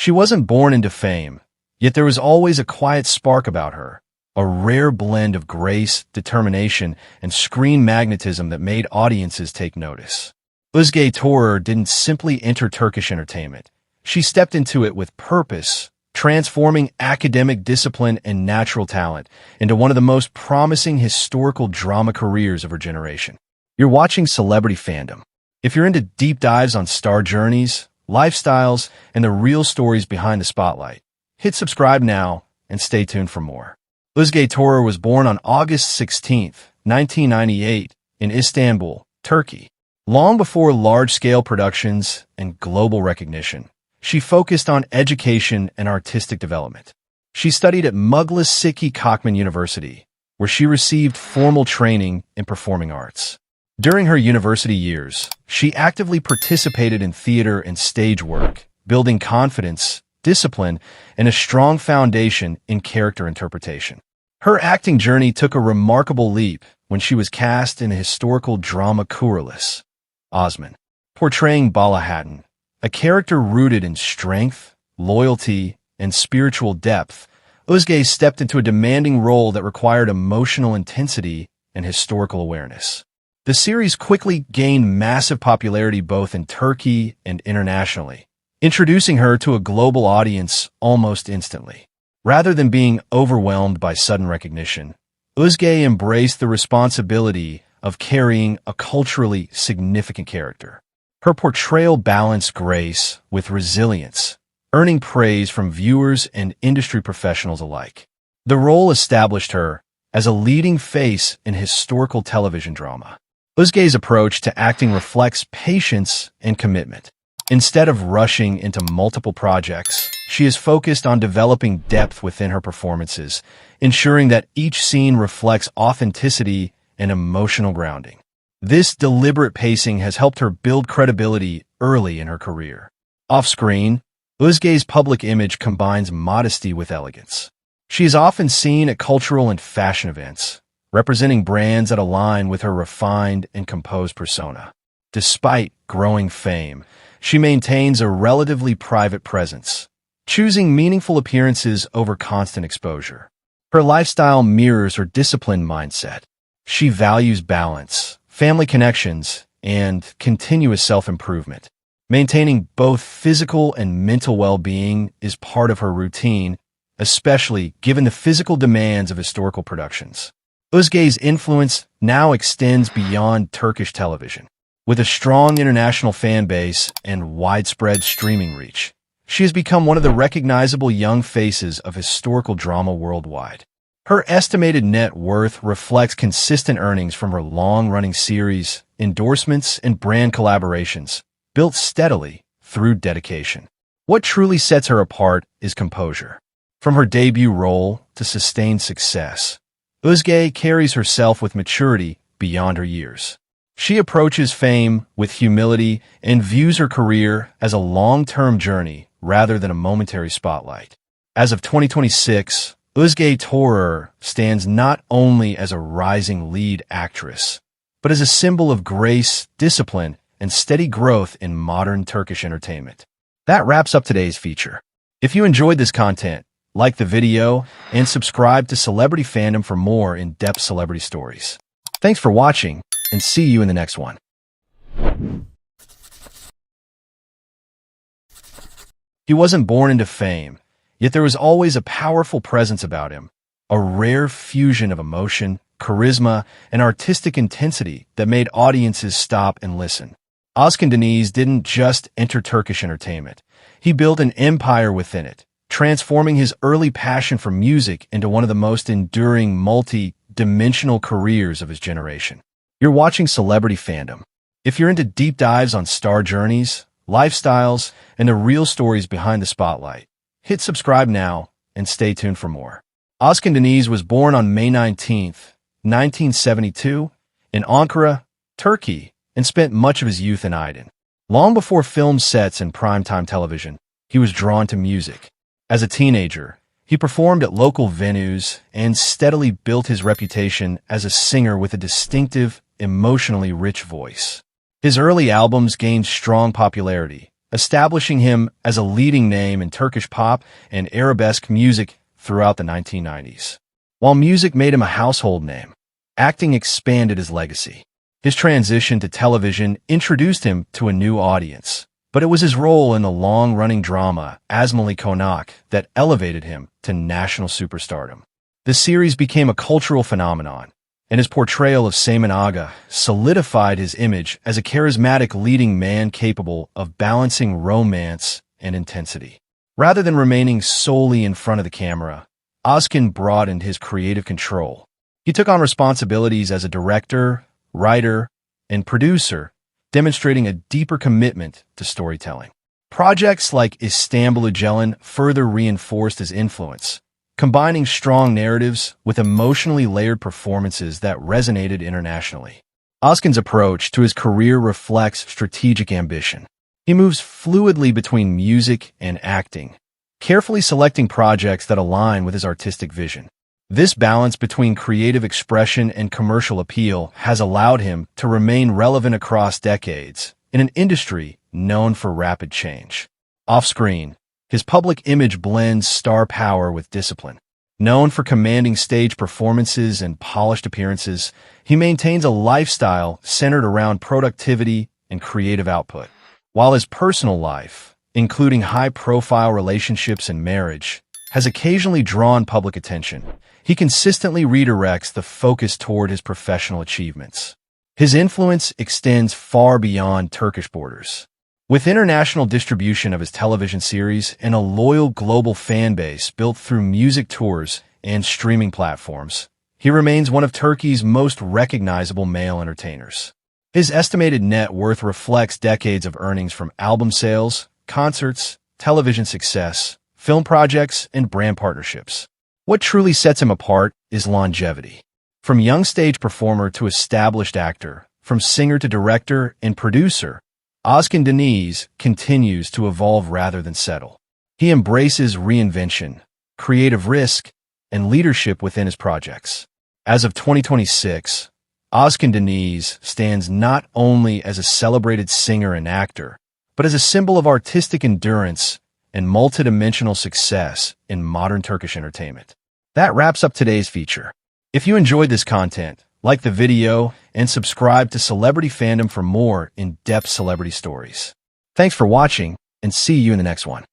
She wasn't born into fame, yet there was always a quiet spark about her, a rare blend of grace, determination, and screen magnetism that made audiences take notice. Özge Törer didn't simply enter Turkish entertainment. She stepped into it with purpose, transforming academic discipline and natural talent into one of the most promising historical drama careers of her generation. You're watching Celebrity Fandom. If you're into deep dives on star journeys, lifestyles, and the real stories behind the spotlight, hit subscribe now and stay tuned for more. Özge Törer was born on August 16, 1998, in Istanbul, Turkey. Long before large-scale productions and global recognition, she focused on education and artistic development. She studied at Muglis Siki Kochman University, where she received formal training in performing arts. During her university years, she actively participated in theater and stage work, building confidence, discipline, and a strong foundation in character interpretation. Her acting journey took a remarkable leap when she was cast in the historical drama Kuruluş, Osman, portraying Bala Hatun, a character rooted in strength, loyalty, and spiritual depth. Özge stepped into a demanding role that required emotional intensity and historical awareness. The series quickly gained massive popularity both in Turkey and internationally, introducing her to a global audience almost instantly. Rather than being overwhelmed by sudden recognition, Özge embraced the responsibility of carrying a culturally significant character. Her portrayal balanced grace with resilience, earning praise from viewers and industry professionals alike. The role established her as a leading face in historical television drama. Özge's approach to acting reflects patience and commitment. Instead of rushing into multiple projects, she is focused on developing depth within her performances, ensuring that each scene reflects authenticity and emotional grounding. This deliberate pacing has helped her build credibility early in her career. Off-screen, Özge's public image combines modesty with elegance. She is often seen at cultural and fashion events, representing brands that align with her refined and composed persona. Despite growing fame, she maintains a relatively private presence, choosing meaningful appearances over constant exposure. Her lifestyle mirrors her disciplined mindset. She values balance, family connections, and continuous self-improvement. Maintaining both physical and mental well-being is part of her routine, especially given the physical demands of historical productions. Özge's influence now extends beyond Turkish television. With a strong international fan base and widespread streaming reach, she has become one of the recognizable young faces of historical drama worldwide. Her estimated net worth reflects consistent earnings from her long-running series, endorsements, and brand collaborations, built steadily through dedication. What truly sets her apart is composure. From her debut role to sustained success, Özge carries herself with maturity beyond her years. She approaches fame with humility and views her career as a long-term journey rather than a momentary spotlight. As of 2026, Özge Törer stands not only as a rising lead actress, but as a symbol of grace, discipline, and steady growth in modern Turkish entertainment. That wraps up today's feature. If you enjoyed this content, like the video and subscribe to Celebrity Fandom for more in-depth celebrity stories. Thanks for watching, and see you in the next one. He wasn't born into fame, yet there was always a powerful presence about him, a rare fusion of emotion, charisma, and artistic intensity that made audiences stop and listen. Özcan Deniz didn't just enter Turkish entertainment. He built an empire within it, transforming his early passion for music into one of the most enduring multi-dimensional careers of his generation. You're watching Celebrity Fandom. If you're into deep dives on star journeys, lifestyles, and the real stories behind the spotlight, hit subscribe now and stay tuned for more. Özcan Deniz was born on May 19, 1972, in Ankara, Turkey, and spent much of his youth in Aydın. Long before film sets and primetime television, he was drawn to music. As a teenager, he performed at local venues and steadily built his reputation as a singer with a distinctive, emotionally rich voice. His early albums gained strong popularity, establishing him as a leading name in Turkish pop and arabesque music throughout the 1990s. While music made him a household name, acting expanded his legacy. His transition to television introduced him to a new audience, but it was his role in the long-running drama Asmalı Konak that elevated him to national superstardom. The series became a cultural phenomenon, and his portrayal of Seymen Aga solidified his image as a charismatic leading man capable of balancing romance and intensity. Rather than remaining solely in front of the camera, Özcan broadened his creative control. He took on responsibilities as a director, writer, and producer, demonstrating a deeper commitment to storytelling. Projects like İstanbul Öcalan further reinforced his influence, combining strong narratives with emotionally layered performances that resonated internationally. Özcan's approach to his career reflects strategic ambition. He moves fluidly between music and acting, carefully selecting projects that align with his artistic vision. This balance between creative expression and commercial appeal has allowed him to remain relevant across decades in an industry known for rapid change. Off-screen, his public image blends star power with discipline. Known for commanding stage performances and polished appearances, he maintains a lifestyle centered around productivity and creative output. While his personal life, including high-profile relationships and marriage, has occasionally drawn public attention, he consistently redirects the focus toward his professional achievements. His influence extends far beyond Turkish borders. With international distribution of his television series and a loyal global fan base built through music tours and streaming platforms, he remains one of Turkey's most recognizable male entertainers. His estimated net worth reflects decades of earnings from album sales, concerts, television success, film projects, and brand partnerships. What truly sets him apart is longevity. From young stage performer to established actor, from singer to director and producer, Özcan Deniz continues to evolve rather than settle. He embraces reinvention, creative risk, and leadership within his projects. As of 2026, Özcan Deniz stands not only as a celebrated singer and actor, but as a symbol of artistic endurance and multidimensional success in modern Turkish entertainment. That wraps up today's feature. If you enjoyed this content, like the video and subscribe to Celebrity Fandom for more in-depth celebrity stories. Thanks for watching, and see you in the next one.